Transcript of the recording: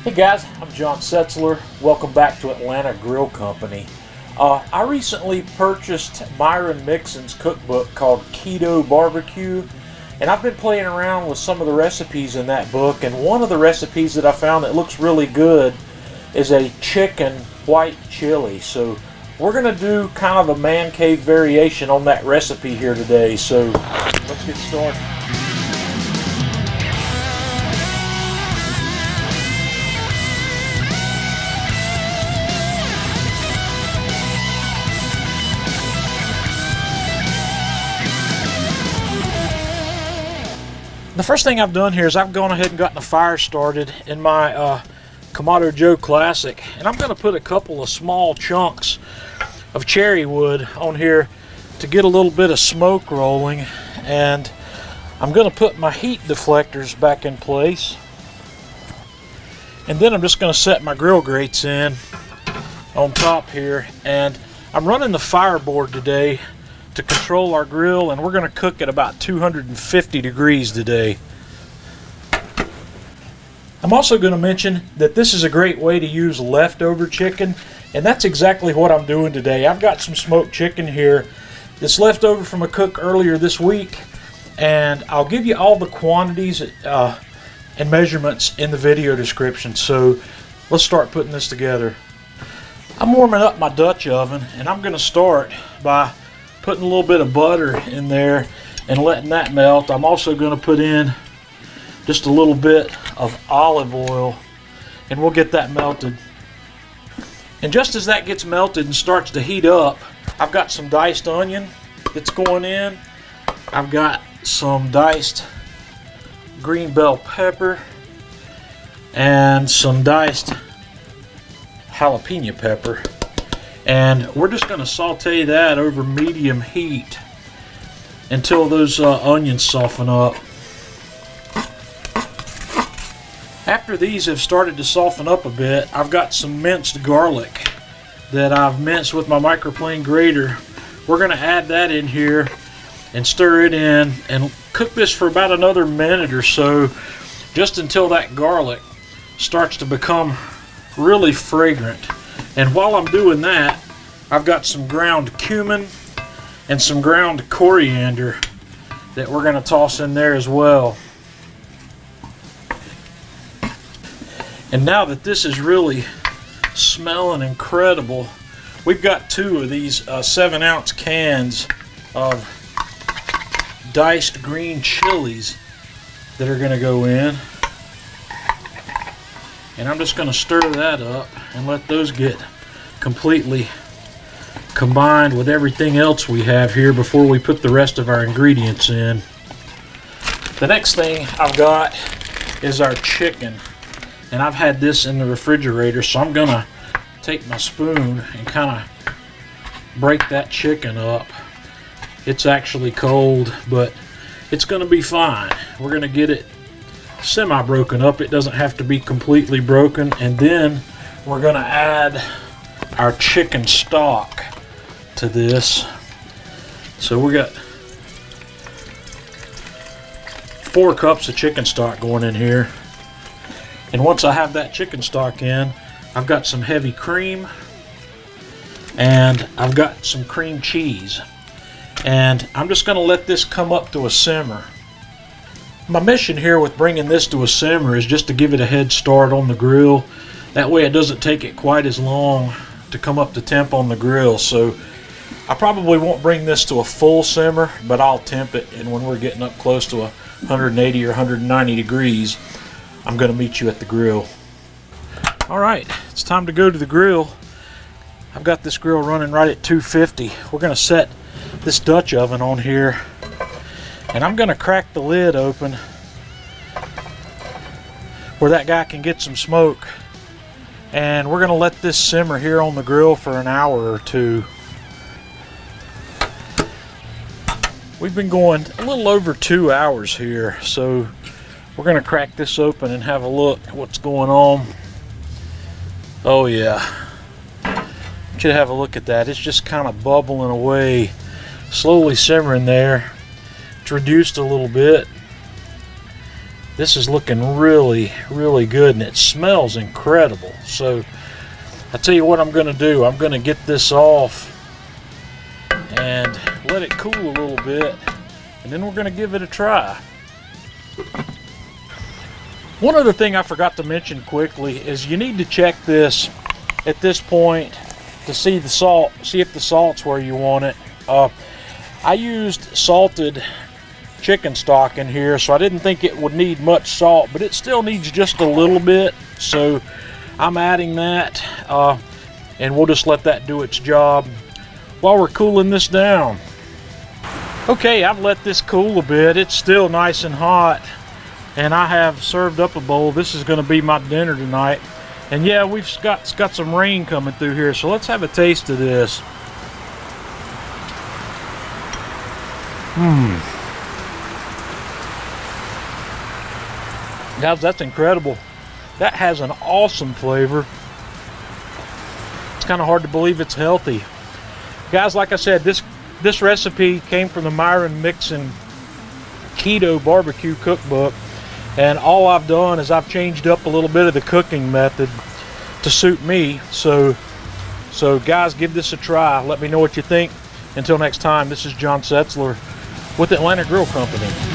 Hey guys, I'm John Setzler. Welcome back to Atlanta Grill Company. I recently purchased Myron Mixon's cookbook called KETO BBQ, and I've been playing around with some of the recipes in that book, and one of the recipes that I found that looks really good is a chicken white chili. So we're going to do kind of a man cave variation on that recipe here today, so let's get started. The first thing I've done here is I've gone ahead and gotten a fire started in my Kamado Joe Classic, and I'm going to put a couple of small chunks of cherry wood on here to get a little bit of smoke rolling, and I'm going to put my heat deflectors back in place, and then I'm just going to set my grill grates in on top here, and I'm running the fireboard today to control our grill, and we're going to cook at about 250 degrees today. I'm also going to mention that this is a great way to use leftover chicken, and that's exactly what I'm doing today. I've got some smoked chicken here that's left over from a cook earlier this week, and I'll give you all the quantities and measurements in the video description. So let's start putting this together. I'm warming up my Dutch oven, and I'm going to start by putting a little bit of butter in there and letting that melt. I'm also going to put in just a little bit of olive oil, and we'll get that melted. And just as that gets melted and starts to heat up, I've got some diced onion that's going in. I've got some diced green bell pepper and some diced jalapeno pepper. And we're just going to saute that over medium heat until those onions soften up. After these have started to soften up a bit, I've got some minced garlic that I've minced with my microplane grater. We're going to add that in here and stir it in and cook this for about another minute or so, just until that garlic starts to become really fragrant. And while I'm doing that, I've got some ground cumin and some ground coriander that we're going to toss in there as well. And now that this is really smelling incredible, we've got two of these 7-ounce cans of diced green chilies that are going to go in. And I'm just going to stir that up and let those get completely combined with everything else we have here before we put the rest of our ingredients in. The next thing I've got is our chicken, and I've had this in the refrigerator, so I'm going to take my spoon and kind of break that chicken up. It's actually cold, but it's going to be fine. We're going to get it semi-broken up. It doesn't have to be completely broken. And then we're going to add our chicken stock to this. So we got 4 cups of chicken stock going in here. And once I have that chicken stock in, I've got some heavy cream and I've got some cream cheese. And I'm just going to let this come up to a simmer. My mission here with bringing this to a simmer is just to give it a head start on the grill. That way it doesn't take it quite as long to come up to temp on the grill. So I probably won't bring this to a full simmer, but I'll temp it, and when we're getting up close to 180 or 190 degrees, I'm going to meet you at the grill. Alright, it's time to go to the grill. I've got this grill running right at 250. We're going to set this Dutch oven on here, and I'm going to crack the lid open where that guy can get some smoke. And we're going to let this simmer here on the grill for an hour or two. We've been going a little over 2 hours here, so we're going to crack this open and have a look at what's going on. Oh yeah. I want you to have a look at that. It's just kind of bubbling away, slowly simmering there. It's reduced a little bit. This is looking really, really good, and it smells incredible. So I tell you what I'm going to do. I'm going to get this off and let it cool a little bit, and then we're going to give it a try. One other thing I forgot to mention quickly is you need to check this at this point to see the salt, see if the salt's where you want it. I used salted chicken stock in here, so I didn't think it would need much salt, but it still needs just a little bit, so I'm adding that, and we'll just let that do its job while we're cooling this down. Okay, I've let this cool a bit. It's still nice and hot, and I have served up a bowl. This is going to be my dinner tonight. And yeah, we've got some rain coming through here, so let's have a taste of this. Guys, that's incredible. That has an awesome flavor. It's kind of hard to believe it's healthy. Guys, like I said, this recipe came from the Myron Mixon Keto BBQ cookbook, and all I've done is I've changed up a little bit of the cooking method to suit me. So guys, give this a try. Let me know what you think. Until next time, this is John Setzler with Atlanta Grill Company.